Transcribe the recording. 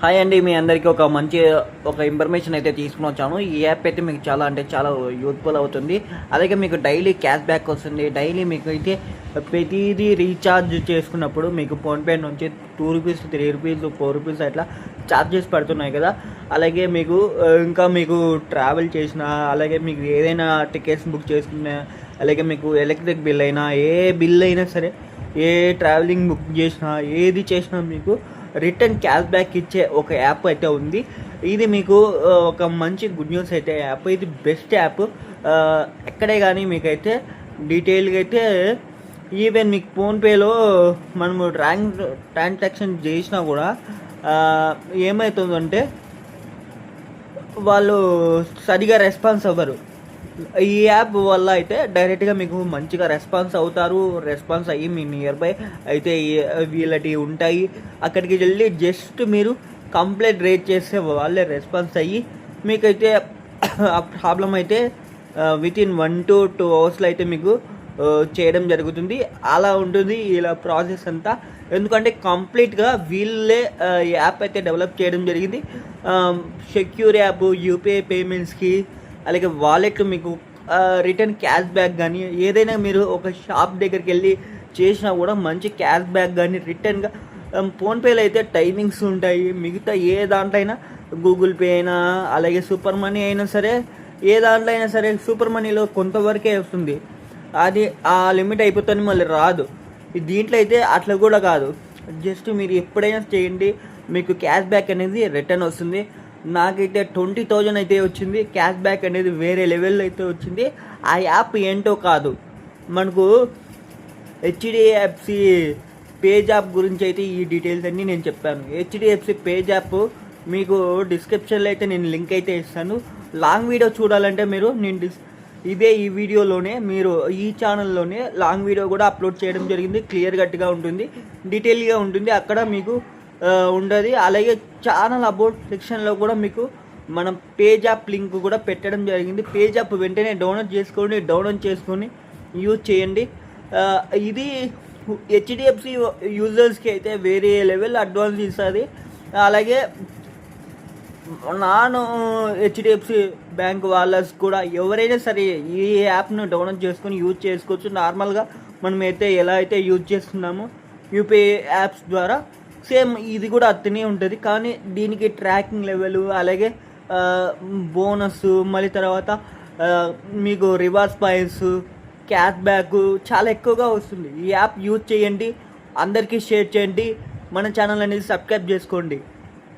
Hi అండి, మీ అందరికీ ఒక ఇన్ఫర్మేషన్ అయితే తీసుకుని వచ్చాను. ఈ యాప్ అయితే మీకు చాలా యూజ్ఫుల్ అవుతుంది. అలాగే మీకు డైలీ క్యాష్ బ్యాక్ వస్తుంది. డైలీ మీకు అయితే ప్రతిదీ రీఛార్జ్ చేసుకున్నప్పుడు మీకు ఫోన్పే నుంచి ₹2, ₹3, ₹4 అట్లా ఛార్జెస్ పడుతున్నాయి కదా. అలాగే మీకు ఇంకా మీకు ట్రావెల్ చేసినా, అలాగే మీకు ఏదైనా టికెట్స్ బుక్ చేసుకున్నా, అలాగే మీకు ఎలక్ట్రిక్ బిల్ అయినా, ఏ బిల్ అయినా సరే, ఏ ట్రావెలింగ్ బుక్ చేసినా, ఏది చేసినా మీకు రిటర్న్ క్యాష్ బ్యాక్ ఇచ్చే ఒక యాప్ అయితే ఉంది. ఇది మీకు ఒక మంచి గుడ్ న్యూస్ అయితే యాప్. ఇది బెస్ట్ యాప్. ఎక్కడే కానీ మీకైతే డీటెయిల్గా అయితే ఈవెన్ మీకు ఫోన్పేలో మనము ట్రాన్సాక్షన్ చేసినా కూడా ఏమవుతుందంటే వాళ్ళు సరిగా రెస్పాన్స్ అవ్వరు. ఈ యాప్ వల్ల అయితే డైరెక్ట్గా మీకు మంచిగా రెస్పాన్స్ అయ్యి మీ నియర్ బై అయితే వీళ్ళటి ఉంటాయి. అక్కడికి వెళ్ళి జస్ట్ మీరు కంప్లైంట్ రేట్ చేస్తే వాళ్ళే రెస్పాన్స్ అయ్యి మీకైతే ఆ ప్రాబ్లం అయితే వితిన్ 1 to 2 అవర్స్లో అయితే మీకు చేయడం జరుగుతుంది. అలా ఉంటుంది ఇలా ప్రాసెస్ అంతా. ఎందుకంటే కంప్లీట్గా వీళ్ళే యాప్ అయితే డెవలప్ చేయడం జరిగింది. సెక్యూర్ యాప్, యూపీఐ పేమెంట్స్కి, అలాగే వాలెట్, మీకు రిటర్న్ క్యాష్ బ్యాక్ కానీ ఏదైనా మీరు ఒక షాప్ దగ్గరికి వెళ్ళి చేసినా కూడా మంచి క్యాష్ బ్యాక్ కానీ రిటర్న్గా. ఫోన్పేలో అయితే టైమింగ్స్ ఉంటాయి. మిగతా ఏ దాంట్లో అయినా, గూగుల్ పే అయినా, అలాగే సూపర్ మనీ అయినా సరే, ఏ దాంట్లో అయినా సరే సూపర్ మనీలో కొంతవరకే వస్తుంది. అది ఆ లిమిట్ అయిపోతుంది, మళ్ళీ రాదు. దీంట్లో అయితే అట్లా కూడా కాదు. జస్ట్ మీరు ఎప్పుడైనా చేయండి, మీకు క్యాష్ బ్యాక్ అనేది రిటర్న్ వస్తుంది. నాకైతే 20,000 అయితే వచ్చింది. క్యాష్ బ్యాక్ అనేది వేరే లెవెల్లో అయితే వచ్చింది. ఆ యాప్ ఏంటో కాదు, మనకు హెచ్డిఎఫ్సి పేజ్ యాప్ గురించి అయితే ఈ డీటెయిల్స్ అన్నీ నేను చెప్పాను. హెచ్డిఎఫ్సి పేజ్ యాప్ మీకు డిస్క్రిప్షన్లో అయితే నేను లింక్ అయితే ఇస్తాను. లాంగ్ వీడియో చూడాలంటే మీరు ఈ వీడియోలోనే, మీరు ఈ ఛానల్లోనే లాంగ్ వీడియో కూడా అప్లోడ్ చేయడం జరిగింది. క్లియర్ కట్గా ఉంటుంది, డీటెయిల్గా ఉంటుంది. అక్కడ మీకు ఉండదు. అలాగే ఛానల్ అబౌట్ సెక్షన్లో కూడా మీకు మనం పేజ్ యాప్ లింక్ కూడా పెట్టడం జరిగింది. పేజ్ యాప్ వెంటనే డౌన్లోడ్ చేసుకొని యూజ్ చేయండి. ఇది హెచ్డిఎఫ్సి యూజర్స్కి అయితే వేరే లెవెల్ అడ్వాన్స్ ఇస్తుంది. అలాగే హెచ్డిఎఫ్సి బ్యాంక్ వాళ్ళస్ కూడా ఎవరైనా సరే ఈ యాప్ను డౌన్లోడ్ చేసుకొని యూజ్ చేసుకోవచ్చు. నార్మల్గా మనం అయితే ఎలా అయితే యూజ్ చేస్తున్నామో యూపీఐ యాప్స్ ద్వారా సేమ్ ఇది కూడా అతనే ఉంటుంది. కానీ దీనికి ట్రాకింగ్ లెవెల్, అలాగే బోనస్, మళ్ళీ తర్వాత మీకు రివార్డ్స్ పాయింట్స్, క్యాష్ బ్యాక్ చాలా ఎక్కువగా వస్తుంది. ఈ యాప్ యూజ్ చేయండి, అందరికీ షేర్ చేయండి, మన ఛానల్ అనేది సబ్స్క్రైబ్ చేసుకోండి.